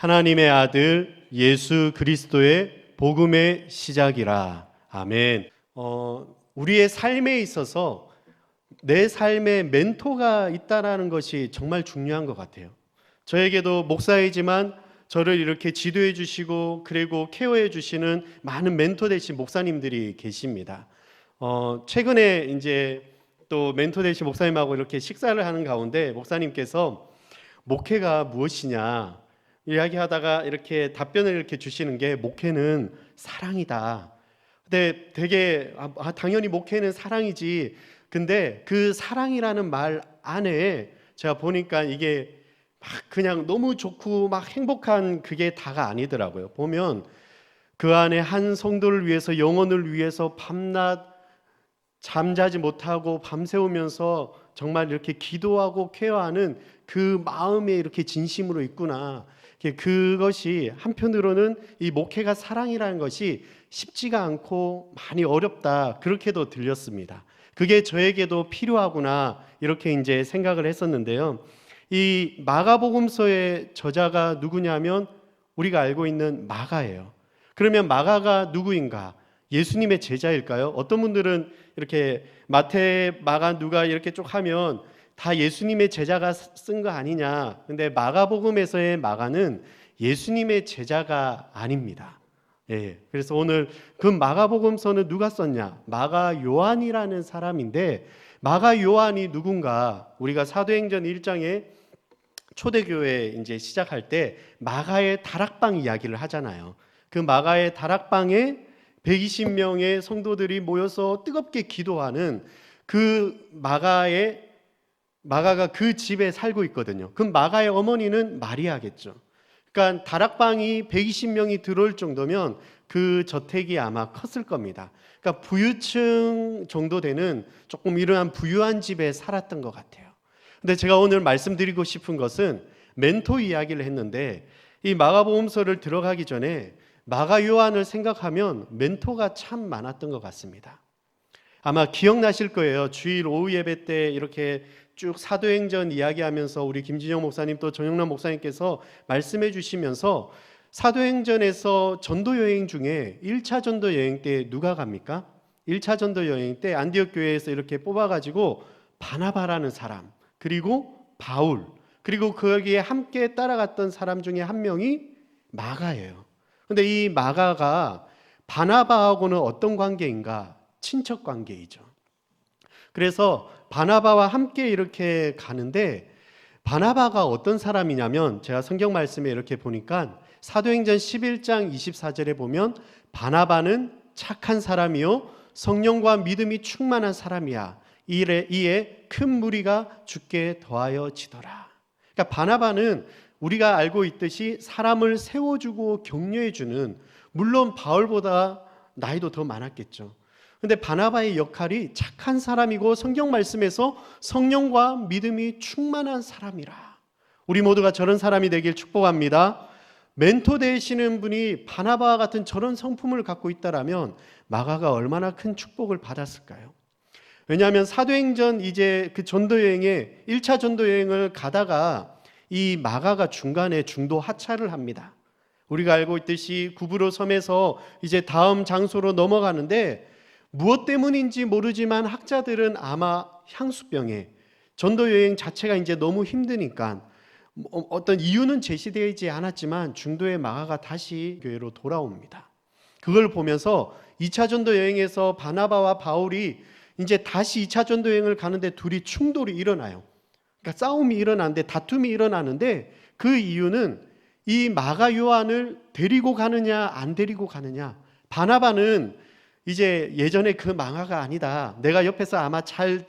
하나님의 아들 예수 그리스도의 복음의 시작이라. 아멘. 우리의 삶에 있어서 내 삶에 멘토가 있다라는 것이 정말 중요한 것 같아요. 저에게도 목사이지만 저를 이렇게 지도해 주시고 그리고 케어해 주시는 많은 멘토 되신 목사님들이 계십니다. 최근에 이제 또 멘토 되신 목사님하고 이렇게 식사를 하는 가운데 목사님께서 목회가 무엇이냐 이야기하다가 이렇게 답변을 이렇게 주시는 게 목회는 사랑이다. 근데 되게 당연히 목회는 사랑이지. 근데 그 사랑이라는 말 안에 제가 보니까 이게 막 그냥 너무 좋고 막 행복한 그게 다가 아니더라고요. 보면 그 안에 한 성도를 위해서 영혼을 위해서 밤낮 잠자지 못하고 밤새우면서 정말 이렇게 기도하고 케어하는 그 마음에 이렇게 진심으로 있구나. 그것이 한편으로는 이 목회가 사랑이라는 것이 쉽지가 않고 많이 어렵다 그렇게도 들렸습니다. 그게 저에게도 필요하구나 이렇게 이제 생각을 했었는데요. 이 마가복음서의 저자가 누구냐면 우리가 알고 있는 마가예요. 그러면 마가가 누구인가? 예수님의 제자일까요? 어떤 분들은 이렇게 마태, 마가, 누가 이렇게 쭉 하면 다 예수님의 제자가 쓴 거 아니냐. 근데 마가복음에서의 마가는 예수님의 제자가 아닙니다. 예, 그래서 오늘 그 마가복음서는 누가 썼냐? 마가 요한이라는 사람인데 마가 요한이 누군가? 우리가 사도행전 1장에 초대교회 이제 시작할 때 마가의 다락방 이야기를 하잖아요. 그 마가의 다락방에 120명의 성도들이 모여서 뜨겁게 기도하는 그 마가가 그 집에 살고 있거든요. 그럼 마가의 어머니는 마리아겠죠. 그러니까 다락방이 120명이 들어올 정도면 그 저택이 아마 컸을 겁니다. 그러니까 부유층 정도 되는 조금 이러한 부유한 집에 살았던 것 같아요. 근데 제가 오늘 말씀드리고 싶은 것은 멘토 이야기를 했는데 이 마가복음서를 들어가기 전에 마가 요한을 생각하면 멘토가 참 많았던 것 같습니다. 아마 기억나실 거예요. 주일 오후 예배 때 이렇게 쭉 사도행전 이야기하면서 우리 김진영 목사님 또 정영남 목사님께서 말씀해 주시면서 사도행전에서 전도 여행 중에 1차 전도 여행 때 누가 갑니까? 1차 전도 여행 때 안디옥 교회에서 이렇게 뽑아가지고 바나바라는 사람 그리고 바울 그리고 거기에 함께 따라갔던 사람 중에 한 명이 마가예요. 근데 이 마가가 바나바하고는 어떤 관계인가? 친척 관계이죠. 그래서 바나바와 함께 이렇게 가는데 바나바가 어떤 사람이냐면 제가 성경 말씀에 이렇게 보니까 사도행전 11장 24절에 보면 바나바는 착한 사람이요 성령과 믿음이 충만한 사람이야. 이에 큰 무리가 주께 더하여 지더라. 그러니까 바나바는 우리가 알고 있듯이 사람을 세워주고 격려해주는 물론 바울보다 나이도 더 많았겠죠. 근데 바나바의 역할이 착한 사람이고 성경 말씀에서 성령과 믿음이 충만한 사람이라. 우리 모두가 저런 사람이 되길 축복합니다. 멘토 되시는 분이 바나바와 같은 저런 성품을 갖고 있다라면 마가가 얼마나 큰 축복을 받았을까요? 왜냐하면 사도행전 이제 그 전도여행에 1차 전도여행을 가다가 이 마가가 중간에 중도 하차를 합니다. 우리가 알고 있듯이 구브로 섬에서 이제 다음 장소로 넘어가는데 무엇 때문인지 모르지만 학자들은 아마 향수병에 전도 여행 자체가 이제 너무 힘드니까 어떤 이유는 제시되지 않았지만 중도에 마가가 다시 교회로 돌아옵니다. 그걸 보면서 2차 전도 여행에서 바나바와 바울이 이제 다시 2차 전도 여행을 가는데 둘이 충돌이 일어나요. 그러니까 싸움이 일어나는데 다툼이 일어나는데 그 이유는 이 마가 요한을 데리고 가느냐 안 데리고 가느냐. 바나바는 이제 예전에 그 마가가 아니다. 내가 옆에서 아마 잘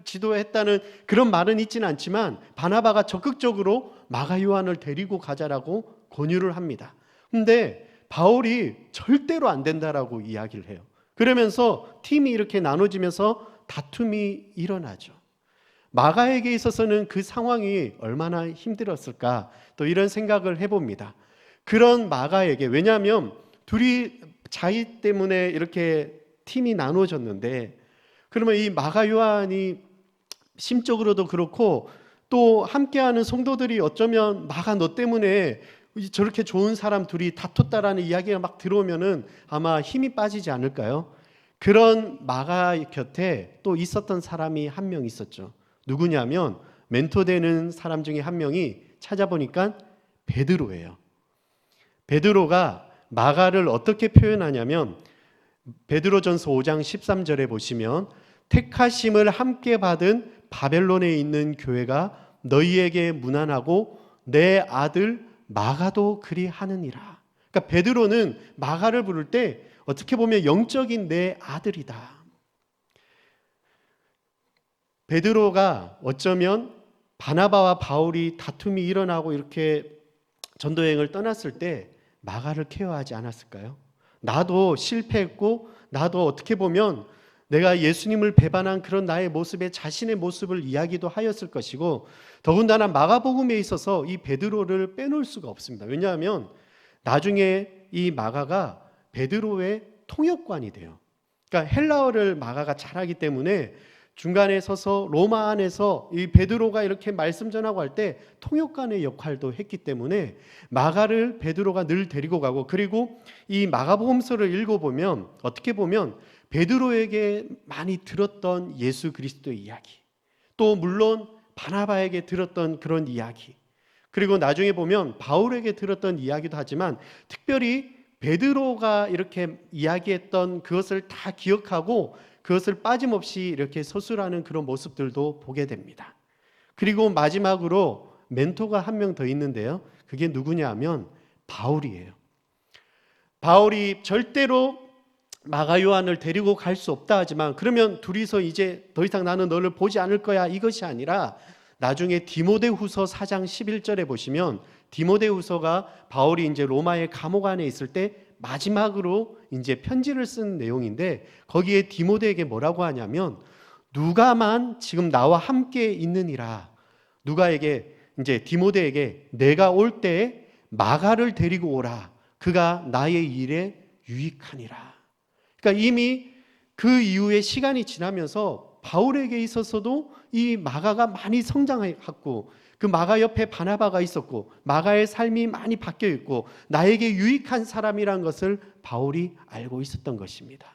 지도했다는 그런 말은 있지는 않지만 바나바가 적극적으로 마가 요한을 데리고 가자라고 권유를 합니다. 근데 바울이 절대로 안 된다라고 이야기를 해요. 그러면서 팀이 이렇게 나눠지면서 다툼이 일어나죠. 마가에게 있어서는 그 상황이 얼마나 힘들었을까 또 이런 생각을 해봅니다. 그런 마가에게 왜냐하면 둘이 자기 때문에 이렇게 팀이 나눠졌는데 그러면 이 마가 요한이 심적으로도 그렇고 또 함께하는 성도들이 어쩌면 마가 너 때문에 저렇게 좋은 사람 둘이 다퉜다라는 이야기가 막 들어오면은 아마 힘이 빠지지 않을까요? 그런 마가 곁에 또 있었던 사람이 한 명 있었죠. 누구냐면 멘토되는 사람 중에 한 명이 찾아보니까 베드로예요. 베드로가 마가를 어떻게 표현하냐면 베드로전서 5장 13절에 보시면 택하심을 함께 받은 바벨론에 있는 교회가 너희에게 문안하고 내 아들 마가도 그리하느니라. 그러니까 베드로는 마가를 부를 때 어떻게 보면 영적인 내 아들이다. 베드로가 어쩌면 바나바와 바울이 다툼이 일어나고 이렇게 전도여행을 떠났을 때 마가를 케어하지 않았을까요? 나도 실패했고 나도 어떻게 보면 내가 예수님을 배반한 그런 나의 모습에 자신의 모습을 이야기도 하였을 것이고 더군다나 마가복음에 있어서 이 베드로를 빼놓을 수가 없습니다. 왜냐하면 나중에 이 마가가 베드로의 통역관이 돼요. 그러니까 헬라어를 마가가 잘하기 때문에 중간에 서서 로마 안에서 이 베드로가 이렇게 말씀 전하고 할 때 통역관의 역할도 했기 때문에 마가를 베드로가 늘 데리고 가고 그리고 이 마가복음서를 읽어보면 어떻게 보면 베드로에게 많이 들었던 예수 그리스도의 이야기 또 물론 바나바에게 들었던 그런 이야기 그리고 나중에 보면 바울에게 들었던 이야기도 하지만 특별히 베드로가 이렇게 이야기했던 그것을 다 기억하고 그것을 빠짐없이 이렇게 서술하는 그런 모습들도 보게 됩니다. 그리고 마지막으로 멘토가 한 명 더 있는데요. 그게 누구냐 하면 바울이에요. 바울이 절대로 마가 요한을 데리고 갈 수 없다 하지만 그러면 둘이서 이제 더 이상 나는 너를 보지 않을 거야 이것이 아니라 나중에 디모데후서 4장 11절에 보시면 디모데후서가 바울이 이제 로마의 감옥 안에 있을 때 마지막으로 이제 편지를 쓴 내용인데 거기에 디모데에게 뭐라고 하냐면 누가만 지금 나와 함께 있느니라. 누가에게 이제 디모데에게 내가 올 때에 마가를 데리고 오라. 그가 나의 일에 유익하니라. 그러니까 이미 그 이후에 시간이 지나면서 바울에게 있어서도 이 마가가 많이 성장했고 그 마가 옆에 바나바가 있었고 마가의 삶이 많이 바뀌어 있고 나에게 유익한 사람이란 것을 바울이 알고 있었던 것입니다.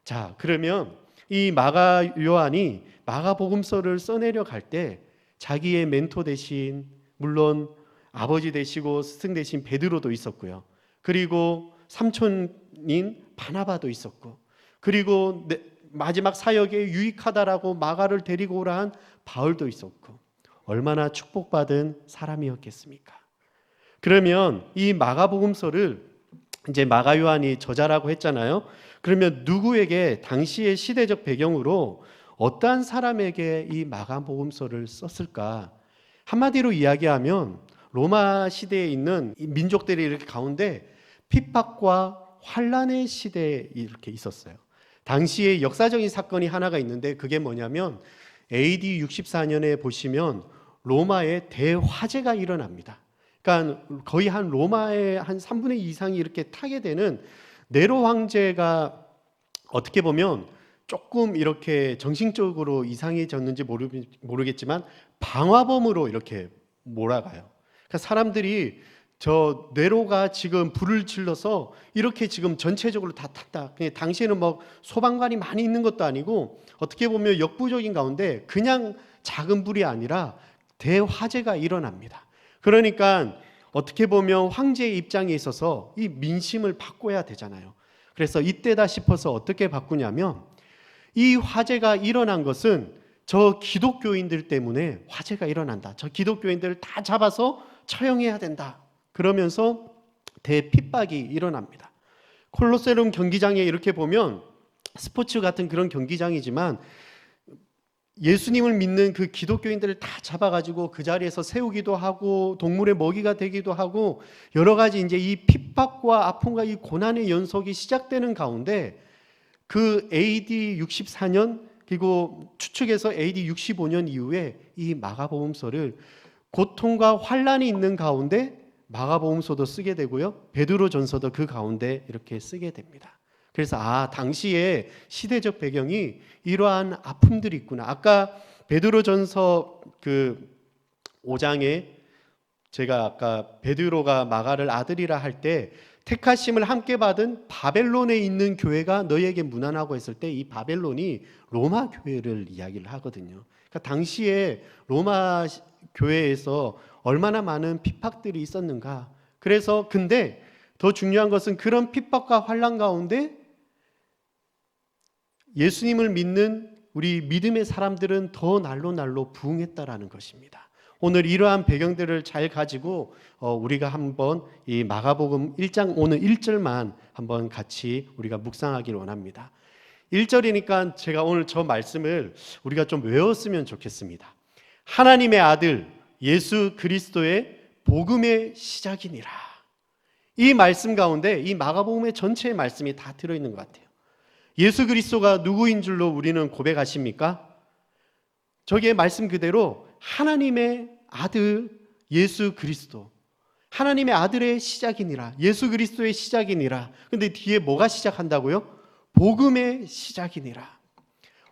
자, 그러면 이 마가 요한이 마가복음서를 써내려 갈 때 자기의 멘토 대신 물론 아버지 되시고 스승 되신 베드로도 있었고요. 그리고 삼촌인 바나바도 있었고 그리고 마지막 사역에 유익하다라고 마가를 데리고 오라 한 바울도 있었고 얼마나 축복받은 사람이었겠습니까? 그러면 이 마가복음서를 이제 마가 요한이 저자라고 했잖아요. 그러면 누구에게 당시의 시대적 배경으로 어떠한 사람에게 이 마가복음서를 썼을까? 한마디로 이야기하면 로마 시대에 있는 민족들이 이렇게 가운데 핍박과 환란의 시대에 이렇게 있었어요. 당시에 역사적인 사건이 하나가 있는데 그게 뭐냐면 AD 64년에 보시면 로마에 대화재가 일어납니다. 그러니까 거의 한 로마의 한 3분의 2 이상이 이렇게 타게 되는 네로 황제가 어떻게 보면 조금 이렇게 정신적으로 이상해졌는지 모르겠지만 방화범으로 이렇게 몰아가요. 그러니까 사람들이 저 네로가 지금 불을 질러서 이렇게 지금 전체적으로 다 탔다. 당시에는 뭐 소방관이 많이 있는 것도 아니고 어떻게 보면 역부족인 가운데 그냥 작은 불이 아니라 대화재가 일어납니다. 그러니까 어떻게 보면 황제의 입장에 있어서 이 민심을 바꿔야 되잖아요. 그래서 이때다 싶어서 어떻게 바꾸냐면 이 화재가 일어난 것은 저 기독교인들 때문에 화재가 일어난다. 저 기독교인들을 다 잡아서 처형해야 된다. 그러면서 대핍박이 일어납니다. 콜로세움 경기장에 이렇게 보면 스포츠 같은 그런 경기장이지만 예수님을 믿는 그 기독교인들을 다 잡아가지고 그 자리에서 세우기도 하고 동물의 먹이가 되기도 하고 여러 가지 이제 이 핍박과 아픔과 이 고난의 연속이 시작되는 가운데 그 AD 64년 그리고 추측해서 AD 65년 이후에 이 마가복음서를 고통과 환란이 있는 가운데 마가복음서도 쓰게 되고요. 베드로전서도 그 가운데 이렇게 쓰게 됩니다. 그래서 당시에 시대적 배경이 이러한 아픔들이 있구나. 아까 베드로전서 그 5장에 제가 아까 베드로가 마가를 아들이라 할 때 택하심을 함께 받은 바벨론에 있는 교회가 너희에게 무난하고 했을 때 이 바벨론이 로마 교회를 이야기를 하거든요. 그러니까 당시에 로마 교회에서 얼마나 많은 핍박들이 있었는가. 그래서 근데 더 중요한 것은 그런 핍박과 환난 가운데 예수님을 믿는 우리 믿음의 사람들은 더 날로 날로 부흥했다라는 것입니다. 오늘 이러한 배경들을 잘 가지고 우리가 한번 이 마가복음 1장 오늘 1절만 한번 같이 우리가 묵상하기를 원합니다. 1절이니까 제가 오늘 저 말씀을 우리가 좀 외웠으면 좋겠습니다. 하나님의 아들 예수 그리스도의 복음의 시작이니라. 이 말씀 가운데 이 마가복음의 전체의 말씀이 다 들어있는 것 같아요. 예수 그리스도가 누구인 줄로 우리는 고백하십니까? 저기에 말씀 그대로 하나님의 아들 예수 그리스도, 하나님의 아들의 시작이니라, 예수 그리스도의 시작이니라. 근데 뒤에 뭐가 시작한다고요? 복음의 시작이니라.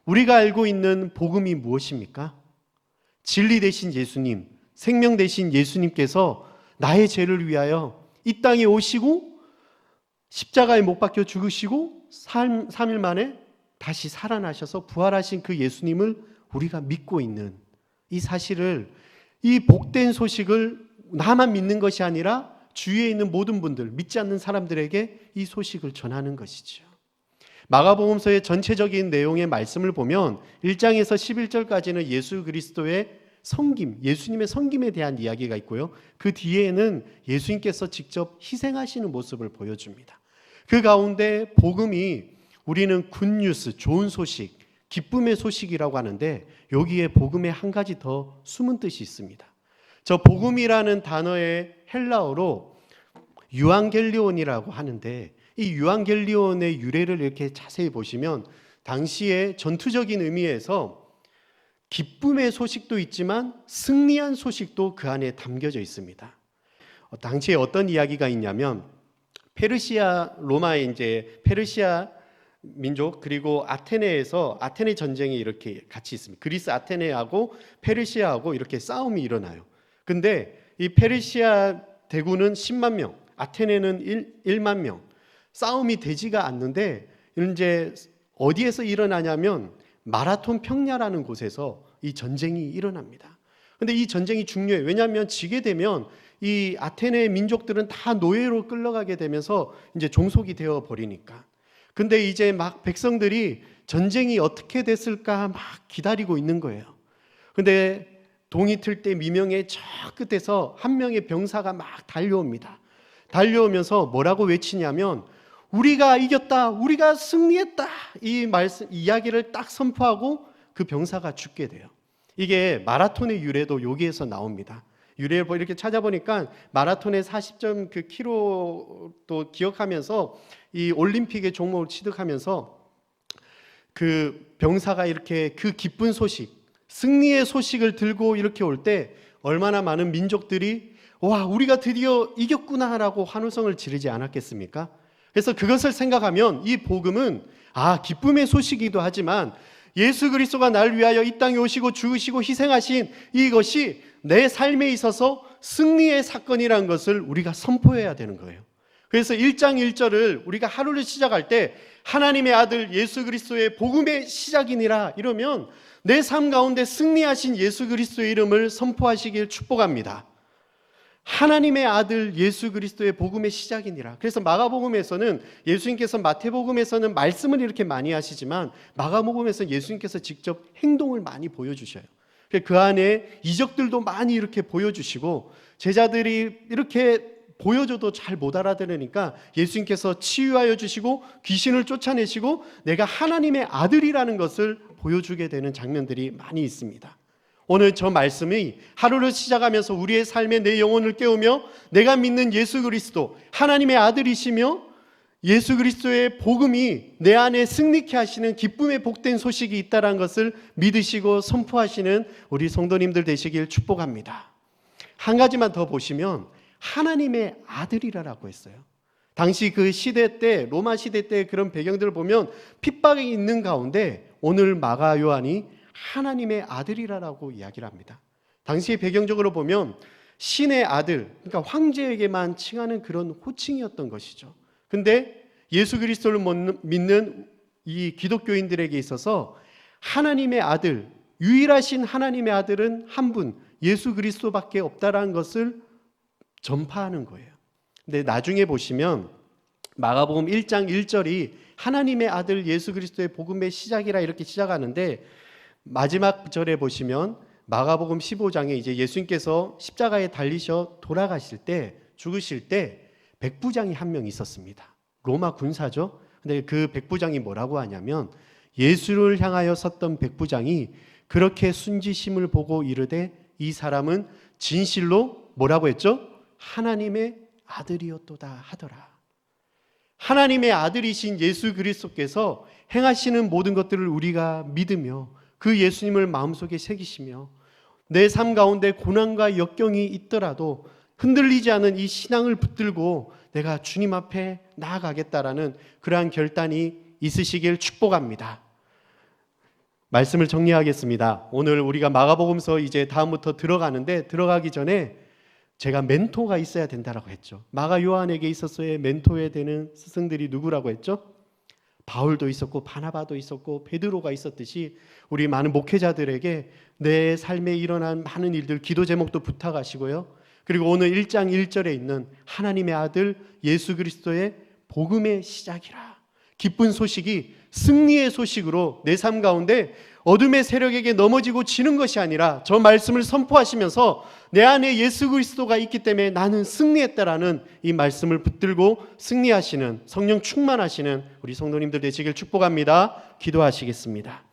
우리가 알고 있는 복음이 무엇입니까? 진리 되신 예수님, 생명 되신 예수님께서 나의 죄를 위하여 이 땅에 오시고 십자가에 못 박혀 죽으시고 3일 만에 다시 살아나셔서 부활하신 그 예수님을 우리가 믿고 있는 이 사실을, 이 복된 소식을 나만 믿는 것이 아니라 주위에 있는 모든 분들, 믿지 않는 사람들에게 이 소식을 전하는 것이죠. 마가복음서의 전체적인 내용의 말씀을 보면 1장에서 11절까지는 예수 그리스도의 섬김, 예수님의 섬김에 대한 이야기가 있고요. 그 뒤에는 예수님께서 직접 희생하시는 모습을 보여줍니다. 그 가운데 복음이 우리는 굿뉴스, 좋은 소식, 기쁨의 소식이라고 하는데 여기에 복음의 한 가지 더 숨은 뜻이 있습니다. 저 복음이라는 단어의 헬라어로 유앙겔리온이라고 하는데 이 유앙겔리온의 유래를 이렇게 자세히 보시면 당시의 전투적인 의미에서 기쁨의 소식도 있지만 승리한 소식도 그 안에 담겨져 있습니다. 당시에 어떤 이야기가 있냐면 로마의 이제 페르시아 민족 그리고 아테네에서 아테네 전쟁이 이렇게 같이 있습니다. 그리스 아테네하고 페르시아하고 이렇게 싸움이 일어나요. 근데 이 페르시아 대군은 10만 명, 아테네는 1만 명. 싸움이 되지가 않는데 이제 어디에서 일어나냐면 마라톤 평야라는 곳에서 이 전쟁이 일어납니다. 근데 이 전쟁이 중요해요. 왜냐하면 지게 되면 이 아테네 민족들은 다 노예로 끌려가게 되면서 이제 종속이 되어 버리니까. 근데 이제 막 백성들이 전쟁이 어떻게 됐을까 막 기다리고 있는 거예요. 근데 동이 틀 때 미명의 저 끝에서 한 명의 병사가 막 달려옵니다. 달려오면서 뭐라고 외치냐면 우리가 이겼다, 우리가 승리했다, 이 말씀 이야기를 딱 선포하고 그 병사가 죽게 돼요. 이게 마라톤의 유래도 여기에서 나옵니다. 유래를 이렇게 찾아보니까 마라톤의 40점 그 키로도 기억하면서 이 올림픽의 종목을 취득하면서 그 병사가 이렇게 그 기쁜 소식, 승리의 소식을 들고 이렇게 올 때 얼마나 많은 민족들이 와, 우리가 드디어 이겼구나라고 환호성을 지르지 않았겠습니까? 그래서 그것을 생각하면 이 복음은 기쁨의 소식이기도 하지만 예수 그리스도가 나를 위하여 이 땅에 오시고 죽으시고 희생하신 이것이 내 삶에 있어서 승리의 사건이라는 것을 우리가 선포해야 되는 거예요. 그래서 1장 1절을 우리가 하루를 시작할 때 하나님의 아들 예수 그리스도의 복음의 시작이니라 이러면 내 삶 가운데 승리하신 예수 그리스도의 이름을 선포하시길 축복합니다. 하나님의 아들 예수 그리스도의 복음의 시작이니라. 그래서 마가복음에서는 예수님께서 마태복음에서는 말씀을 이렇게 많이 하시지만 마가복음에서는 예수님께서 직접 행동을 많이 보여주셔요. 그 안에 이적들도 많이 이렇게 보여주시고 제자들이 이렇게 보여줘도 잘 못 알아들으니까 예수님께서 치유하여 주시고 귀신을 쫓아내시고 내가 하나님의 아들이라는 것을 보여주게 되는 장면들이 많이 있습니다. 오늘 저 말씀이 하루를 시작하면서 우리의 삶에 내 영혼을 깨우며 내가 믿는 예수 그리스도 하나님의 아들이시며 예수 그리스도의 복음이 내 안에 승리케 하시는 기쁨의 복된 소식이 있다는 것을 믿으시고 선포하시는 우리 성도님들 되시길 축복합니다. 한 가지만 더 보시면 하나님의 아들이라고 했어요. 당시 그 시대 때 로마 시대 때 그런 배경들을 보면 핍박이 있는 가운데 오늘 마가 요한이 하나님의 아들이라고 이야기를 합니다. 당시 배경적으로 보면 신의 아들, 그러니까 황제에게만 칭하는 그런 호칭이었던 것이죠. 근데 예수 그리스도를 믿는 이 기독교인들에게 있어서 하나님의 아들, 유일하신 하나님의 아들은 한 분, 예수 그리스도밖에 없다라는 것을 전파하는 거예요. 근데 나중에 보시면 마가복음 1장 1절이 하나님의 아들 예수 그리스도의 복음의 시작이라 이렇게 시작하는데, 마지막 절에 보시면 마가복음 15장에 이제 예수님께서 십자가에 달리셔 돌아가실 때, 죽으실 때 백부장이 한 명 있었습니다. 로마 군사죠. 근데 그 백부장이 뭐라고 하냐면, 예수를 향하여 섰던 백부장이 그렇게 순지심을 보고 이르되 이 사람은 진실로 뭐라고 했죠? 하나님의 아들이었도다 하더라. 하나님의 아들이신 예수 그리스도께서 행하시는 모든 것들을 우리가 믿으며 그 예수님을 마음속에 새기시며 내 삶 가운데 고난과 역경이 있더라도 흔들리지 않은 이 신앙을 붙들고 내가 주님 앞에 나아가겠다라는 그러한 결단이 있으시길 축복합니다. 말씀을 정리하겠습니다. 오늘 우리가 마가복음서 이제 다음부터 들어가는데, 들어가기 전에 제가 멘토가 있어야 된다라고 했죠. 마가 요한에게 있어서의 멘토에 되는 스승들이 누구라고 했죠? 바울도 있었고 바나바도 있었고 베드로가 있었듯이 우리 많은 목회자들에게 내 삶에 일어난 많은 일들 기도 제목도 부탁하시고요. 그리고 오늘 1장 1절에 있는 하나님의 아들 예수 그리스도의 복음의 시작이라, 기쁜 소식이 승리의 소식으로 내 삶 가운데 어둠의 세력에게 넘어지고 지는 것이 아니라 저 말씀을 선포하시면서 내 안에 예수 그리스도가 있기 때문에 나는 승리했다라는 이 말씀을 붙들고 승리하시는, 성령 충만하시는 우리 성도님들 되시길 축복합니다. 기도하시겠습니다.